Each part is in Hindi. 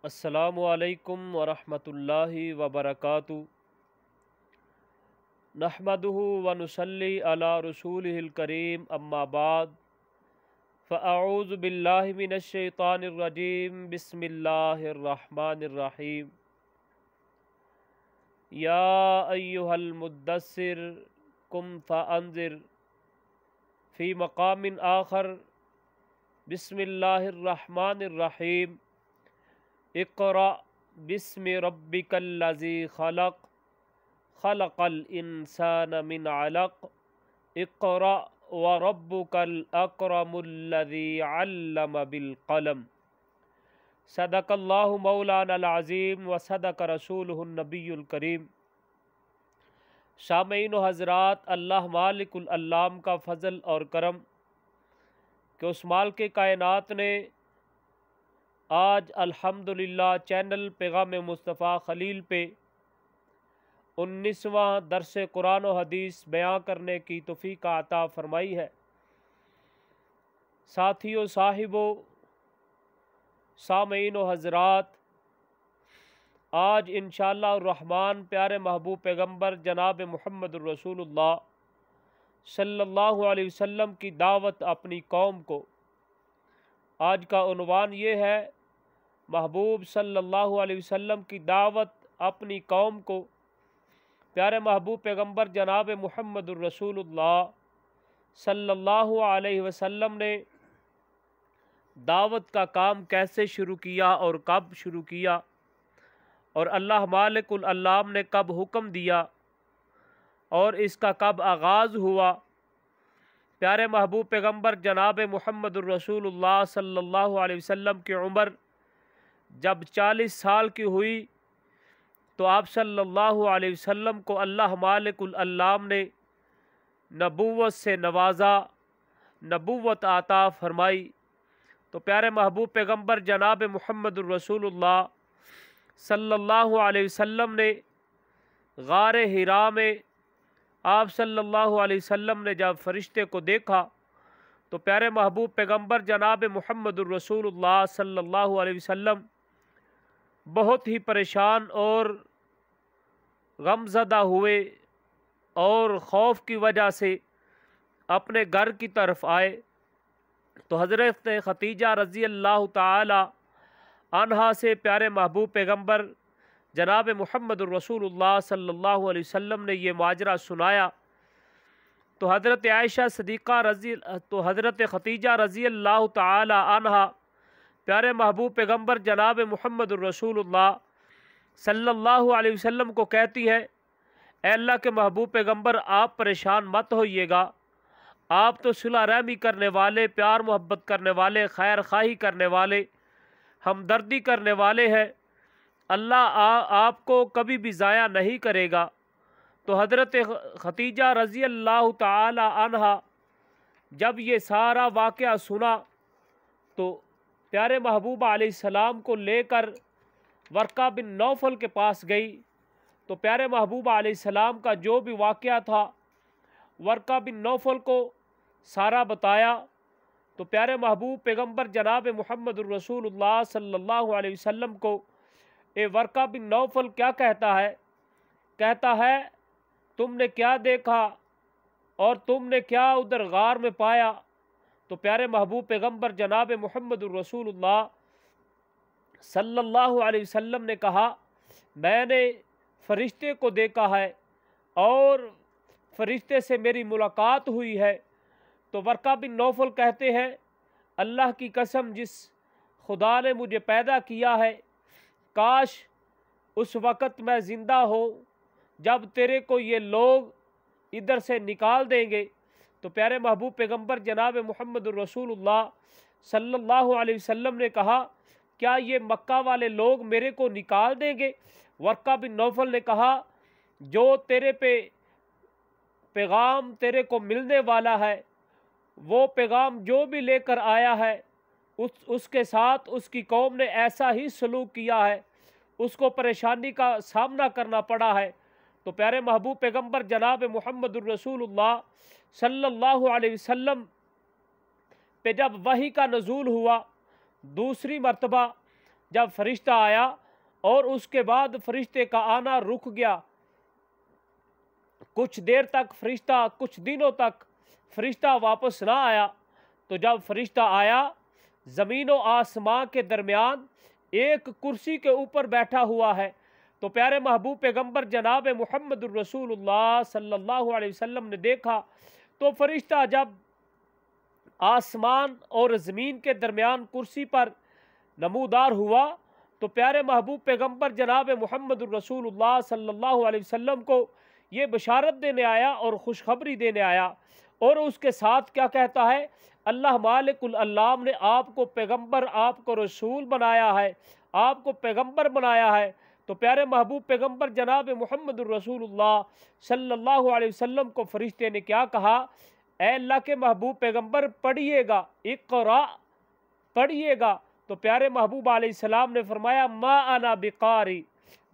अस्सलामु अलैकुम वरहमतुल्लाहि वबरकातुहू। नहमदुहु व नुसल्ली अला रसूलिहिल करीम, अम्मा बाद, फ़अऊज़ु बिल्लाहि मिनश शैतानिर रजीम, बिस्मिल्लाहिर रहमानिर रहीम। या अय्युहल मुद्दस्सिर कुम फ़अंज़िर फ़ी मक़ामिन आखर, बिस्मिल्लाहिर रहमानिर रहीम। इक़रा बिस्मि रब्बिकल्लज़ी ख़लक़, ख़लक़ल इंसान मिन अलक़। इक़रा व रब्बुकल अकरमुल्लज़ी अल्लम बिल क़लम। सदक़ल्लाहु मौलानल अज़ीम व सदक़ रसूलुहुन नबियुल करीम। सामईन व हज़रात, अल्लाह मालिकुल अल्लाम का फ़ज़ल और करम कि उस मालिक कायनात ने आज अल्हम्दुलिल्लाह चैनल पैगाम मुस्तफ़ा ख़लील पे 19वां दरस कुरान व हदीस बयां करने की तौफ़ीक़ अता फ़रमाई है। साथियों, साहिबों, सामईन व हज़रात, आज इंशाअल्लाह रहमान प्यारे महबूब पैगम्बर जनाब मुहम्मदुर रसूलुल्लाह सल्लल्लाहु अलैहि वसल्लम की दावत अपनी कौम को। आज का उन्वान ये है, महबूब सल्लल्लाहु अलैहि वसल्लम की दावत अपनी कौम को। प्यारे महबूब पैगम्बर जनाब मुहम्मदुर रसूलुल्लाह सल्लल्लाहु अलैहि वसल्लम ने दावत का काम कैसे शुरू किया और कब शुरू किया, और अल्लाह मालिकुल अल्लाम ने कब हुक्म दिया और इसका कब आगाज़ हुआ। प्यारे महबूब पैगम्बर जनाब मुहम्मदुर रसूलुल्लाह सल्लल्लाहु अलैहि वसल्लम की उम्र जब 40 साल की हुई तो आप सल्लल्लाहु अलैहि वसल्लम को अल्लाह मालिकुल अल्लाम ने नबूवत से नवाजा, नबूवत आता फरमाई। तो प्यारे महबूब पैगम्बर जनाब मुहम्मदुर रसूलुल्लाह सल्लल्लाहु अलैहि वसल्लम ने गार हिरा में आप सल्लल्लाहु अलैहि वसल्लम ने जब फरिश्ते को देखा तो प्यारे महबूब पैगम्बर जनाब मुहम्मदुर रसूलुल्लाह सल्लल्लाहु अलैहि वसल्लम बहुत ही परेशान और गमज़दा हुए और खौफ की वजह से अपने घर की तरफ आए। तो हज़रत खतीजा रज़ी अल्लाह ताला अन्हा से प्यारे महबूब पैगम्बर जनाब मुहम्मदुर रसूलुल्लाह सल्लल्लाहु अलैहि वसल्लम ने ये माजरा सुनाया। तो हज़रत आयशा सदीक़ा तो हज़रत खतीजा रज़ी अल्लाह ताला अन्हा प्यारे महबूब पैगम्बर जनाब मुहम्मदुर रसूलुल्लाह सल्लल्लाहु अलैहि वसल्लम को कहती है, ए अल्लाह के महबूब पैगम्बर, आप परेशान मत होइएगा, आप तो सुलह रहमी करने वाले, प्यार मोहब्बत करने वाले, खैर खाही करने वाले, हमदर्दी करने वाले हैं, अल्लाह आपको कभी भी ज़ाया नहीं करेगा। तो हज़रत खतीजा रज़ी अल्लाह ताला अन्हा जब ये सारा वाक़या सुना तो प्यारे महबूब अलैहिस्सलाम को लेकर वर्का बिन नौफल के पास गई। तो प्यारे महबूब अलैहिस्सलाम का जो भी वाक़या था वर्का बिन नौफल को सारा बताया। तो प्यारे महबूब पैगम्बर जनाब मुहम्मदुर रसूलुल्लाह सल्लल्लाहु अलैहि वसल्लम को ए वर्का बिन नौफल क्या कहता है, कहता है, तुमने क्या देखा और तुमने क्या उधर गार में पाया। तो प्यारे महबूब पैगम्बर जनाब मुहम्मदुर रसूलुल्लाह सल्लल्लाहु अलैहि वसल्लम ने कहा, मैंने फरिश्ते को देखा है और फरिश्ते से मेरी मुलाकात हुई है। तो वर्का बिन नौफल कहते हैं, अल्लाह की कसम, जिस खुदा ने मुझे पैदा किया है, काश उस वक़्त मैं ज़िंदा हो जब तेरे को ये लोग इधर से निकाल देंगे। तो प्यारे महबूब पैगम्बर जनाब मुहम्मदुर रसूलुल्लाह सल्लल्लाहु अलैहि वसल्लम ने कहा, क्या ये मक्का वाले लोग मेरे को निकाल देंगे? वर्का बिन नौफल ने कहा, जो तेरे पे पैगाम तेरे को मिलने वाला है, वो पैगाम जो भी लेकर आया है उसके साथ उसकी कौम ने ऐसा ही सलूक किया है, उसको परेशानी का सामना करना पड़ा है। तो प्यारे महबूब पैगम्बर जनाब मुहम्मदुर रसूलुल्लाह सल्लल्लाहु अलैहि वसल्लम पे जब वही का नज़ूल हुआ दूसरी मर्तबा, जब फरिश्ता आया और उसके बाद फरिश्ते का आना रुक गया, कुछ देर तक फरिश्ता, कुछ दिनों तक फरिश्ता वापस ना आया, तो जब फरिश्ता आया ज़मीन और आसमां के दरमियान एक कुर्सी के ऊपर बैठा हुआ है। तो प्यारे महबूब पैगंबर जनाब मुहम्मदुर रसूलुल्लाह सल्लल्लाहु अलैहि वसल्लम ने देखा, तो फरिश्ता जब आसमान और ज़मीन के दरमियान कुर्सी पर नमूदार हुआ, तो प्यारे महबूब पैगंबर जनाब मुहम्मदुर रसूलुल्लाह सल्लल्लाहु अलैहि वसल्लम को ये बशारत देने आया और खुशखबरी देने आया। और उसके साथ क्या कहता है, अल्लाह मालिकुल अल्लाम ने आपको पैगंबर, आपको रसूल बनाया है, आपको पैगंबर बनाया है। तो प्यारे महबूब पैगंबर जनाब मुहम्मदुर रसूलुल्लाह सल्लल्लाहु अलैहि वसल्लम को फरिश्ते ने क्या कहा, ए अल्लाह के महबूब पैगंबर पढ़िएगा, इक़रा पढ़िएगा। तो प्यारे महबूब अलैहिस्सलाम ने फरमाया मा अना बिकारी,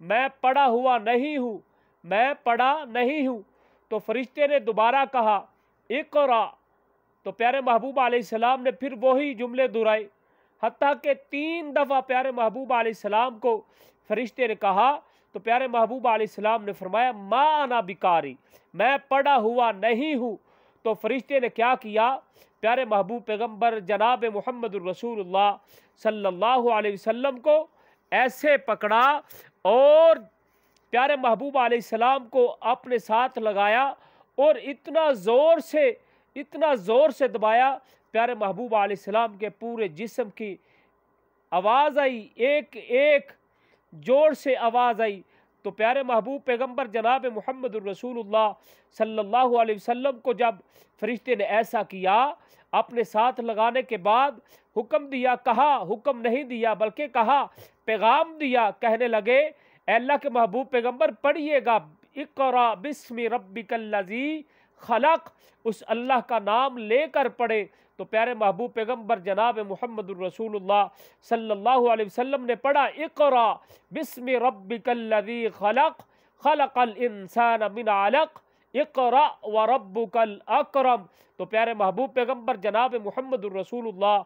मैं पढ़ा हुआ नहीं हूँ, मैं पढ़ा नहीं हूँ। तो फरिश्ते ने दोबारा कहा इक़रा। तो प्यारे महबूब अलैहिस्सलाम ने फिर वही जुमले दोहराए, हत्ता के 3 दफ़ा प्यारे महबूब अलैहिस्सलाम को फरिश्ते ने कहा। तो प्यारे महबूब अलैहिस्सलाम ने फरमाया मा अना बिकारी, मैं पढ़ा हुआ नहीं हूँ। तो फरिश्ते ने क्या किया, प्यारे महबूब पैगंबर जनाब मुहम्मदुर रसूलुल्लाह सल्लल्लाहु अलैहि वसल्लम को ऐसे पकड़ा और प्यारे महबूब अलैहिस्सलाम को अपने साथ लगाया और इतना ज़ोर से दबाया, प्यारे महबूब अलैहिस्सलाम के पूरे जिस्म की आवाज़ आई, एक एक जोर से आवाज़ आई। तो प्यारे महबूब पैगंबर जनाब मुहम्मदुर रसूलुल्लाह सल्लल्लाहु अलैहि वसल्लम को जब फरिश्ते ने ऐसा किया, अपने साथ लगाने के बाद हुक्म दिया, कहा हुक्म नहीं दिया बल्कि कहा, पैगाम दिया, कहने लगे अल्लाह के महबूब पैगंबर पढ़िएगा, इक़रा बिस्मि रब्बिकल्लज़ी खलक़, उस अल्लाह का नाम लेकर पढ़े। तो प्यारे महबूब पैगंबर जनाब मुहम्मदुर रसूलुल्लाह सल्लल्लाहु अलैहि वसल्लम ने पढ़ा इक़रा बिस्मि रब्बिकल्लज़ी खलक़ खलक़ल इंसान मिन अलक़ इक़रा व रब्बुकल अकरम। तो प्यारे महबूब पैगंबर जनाब मुहम्मदुर रसूलुल्लाह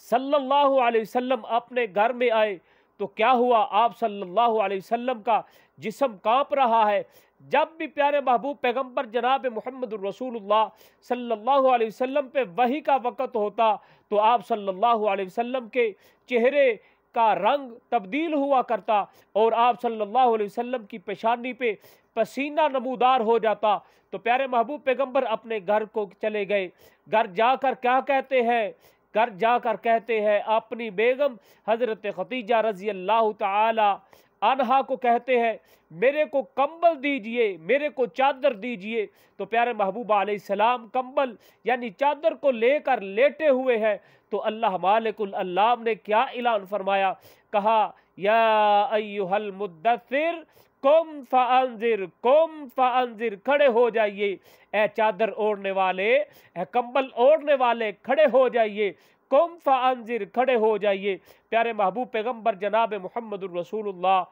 सल्लल्लाहु अलैहि वसल्लम अपने घर में आए, तो क्या हुआ, आप सल्लल्लाहु अलैहि वसल्लम का जिस्म कांप रहा है। जब भी प्यारे महबूब पैगंबर जनाब मुहम्मदुर रसूलुल्लाह सल्लल्लाहु अलैहि वसल्लम पे वही का वक़्त होता, तो आप सल्लल्लाहु अलैहि वसल्लम के चेहरे का रंग तब्दील हुआ करता और आप सल्लल्लाहु अलैहि वसल्लम की पेशानी पे पसीना नमूदार हो जाता। तो प्यारे महबूब पैगंबर अपने घर को चले गए। घर जाकर क्या कहते हैं, घर जाकर कहते हैं अपनी बेगम हज़रत खतीजा रज़ी अल्लाह ताला अन्हा को कहते हैं मेरे को कंबल दीजिए, मेरे को चादर दीजिए। तो प्यारे महबूब अलैहिस्सलाम कंबल यानी चादर को लेकर लेटे हुए हैं। तो अल्लाह मालिकुल अल्लाम ने क्या ऐलान फरमाया, कहा या अय्युहल मुद्दस्सिर कुम फ़अंज़िर, खड़े हो जाइए, ए चादर ओढ़ने वाले, ए कंबल ओढ़ने वाले, खड़े हो जाइए, कुम फ़अंज़िर, खड़े हो जाइए। प्यारे महबूब पैगंबर जनाब मुहम्मदुर रसूलुल्लाह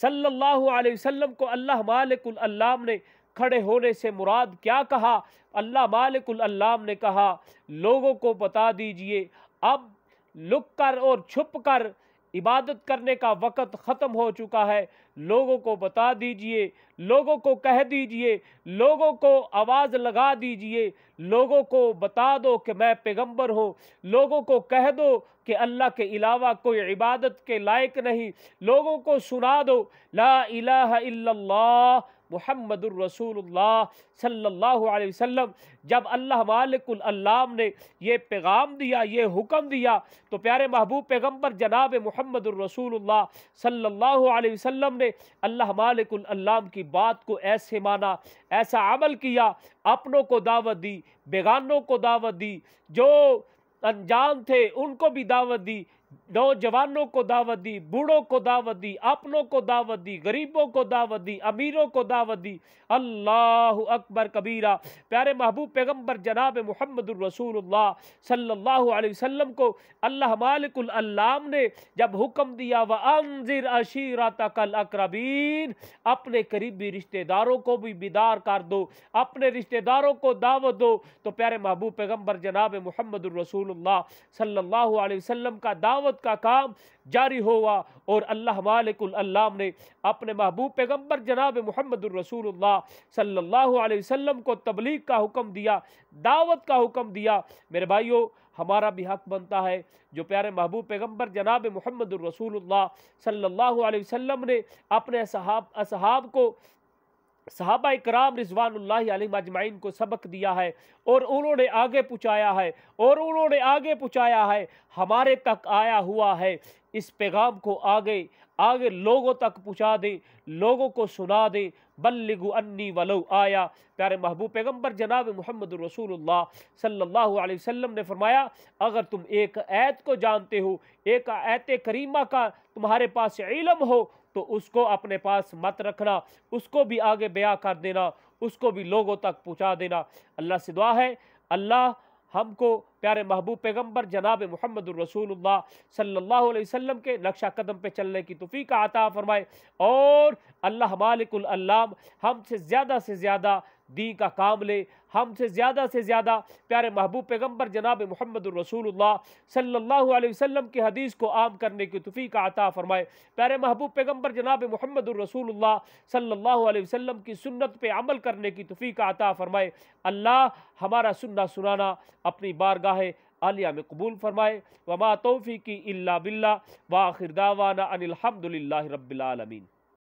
सल्लल्लाहु अलैहि वसल्लम को अल्लाह मालिकुल अल्लाम ने खड़े होने से मुराद क्या कहा, अल्लाह मालिकुल अल्लाम ने कहा लोगों को बता दीजिए अब लुक कर और छुप कर इबादत करने का वक़्त ख़त्म हो चुका है। लोगों को बता दीजिए, लोगों को कह दीजिए, लोगों को आवाज़ लगा दीजिए, लोगों को बता दो कि मैं पैगंबर हूँ, लोगों को कह दो कि अल्लाह के अलावा कोई इबादत के लायक नहीं, लोगों को सुना दो ला इलाहा इल्लल्लाह मुहम्मदुर रसूलुल्लाह सल्लल्लाहु अलैहि वसल्लम। जब अल्लाह मालिकुल अल्लाम ने ये पैगाम दिया, ये हुक्म दिया, तो प्यारे महबूब पैगंबर जनाब मुहम्मदुर रसूलुल्लाह सल्लल्लाहु अलैहि वसल्लम ने अल्लाह मालिकुल अल्लाम की बात को ऐसे माना, ऐसा अमल किया, अपनों को दावत दी, बेगानों को दावत दी, जो अनजान थे उनको भी दावत दी, नौजवानों को दावत दी, बूढ़ों को दावत दी, अपनों को दावत दी, गरीबों को दावत दी, अमीरों को दावत दी। अल्लाहु अकबर कबीरा। प्यारे महबूब पैगंबर जनाब मुहम्मदुर रसूलुल्लाह सल्लल्लाहु अलैहि वसल्लम को अल्लाह मालिकुल अल्लाम ने जब हुक्म दिया व अंजिर अशीरतकल अक़रबीन, अपने करीबी रिश्तेदारों को भी बिदार कर दो, अपने रिश्तेदारों को दावत दो। तो प्यारे महबूब पैगंबर जनाब मुहम्मदुर रसूलुल्लाह सल्लल्लाहु अलैहि वसल्लम का दावत दावत का काम जारी हुआ और अल्लाह मालिकुल अल्लाम ने अपने महबूब पैगम्बर जनाब मुहम्मदुर रसूलुल्लाह सल्लल्लाहु अलैहि वसल्लम को तबलीग का हुक्म दिया, दावत का हुक्म दिया। मेरे भाइयों, हमारा भी हक बनता है जो प्यारे महबूब पैगम्बर जनाब मुहम्मदुर रसूलुल्लाह सल्लल्लाहु अलैहि वसल्लम ने अपने असहाब को, सहाबा इकराम रिज़वानुल्लाहि अलैहिम अजमाइन को सबक दिया है और उन्होंने आगे पहुँचाया है, हमारे तक आया हुआ है। इस पैगाम को आगे आगे लोगों तक पहुँचा दें, लोगों को सुना दें। बल्लिगु अन्नी वलो आया। प्यारे महबूब पैगम्बर जनाब मुहम्मदुर रसूलुल्लाह सल्लल्लाहु अलैहि वसल्लम ने फरमाया, अगर तुम एक आयत को जानते हो, एक आयत करीमा का तुम्हारे पास इल्म हो, तो उसको अपने पास मत रखना, उसको भी आगे बयां कर देना, उसको भी लोगों तक पहुंचा देना। अल्लाह से दुआ है, अल्लाह हमको प्यारे महबूब पैगम्बर जनाब मुहम्मदुर रसूलुल्लाह सल्लल्लाहु अलैहि वसल्लम के नक्शा कदम पे चलने की तौफीक अता फरमाए और अल्लाह मालिकुल अल्लाम हमसे ज़्यादा दी का काम ले, हमसे ज़्यादा प्यारे महबूब पैगम्बर जनाब मुहम्मदुर रसूलुल्लाह सल्लल्लाहु अलैहि वसल्लम की हदीस को आम करने की तौफीक अता फरमाए। प्यारे महबूब पैगम्बर जनाब मुहम्मदुर रसूलुल्लाह सल्लल्लाहु अलैहि वसल्लम की सुन्नत पे अमल करने की तौफीक अता फरमाए। अल्लाह हमारा सुनना सुनाना अपनी बारगाह आलिया में कबूल फरमाए। वमा तौफीकी इल्ला बिल्लाह व आखिर दावाना अनिल हम्दुलिल्लाहि रब्बिल आलमीन।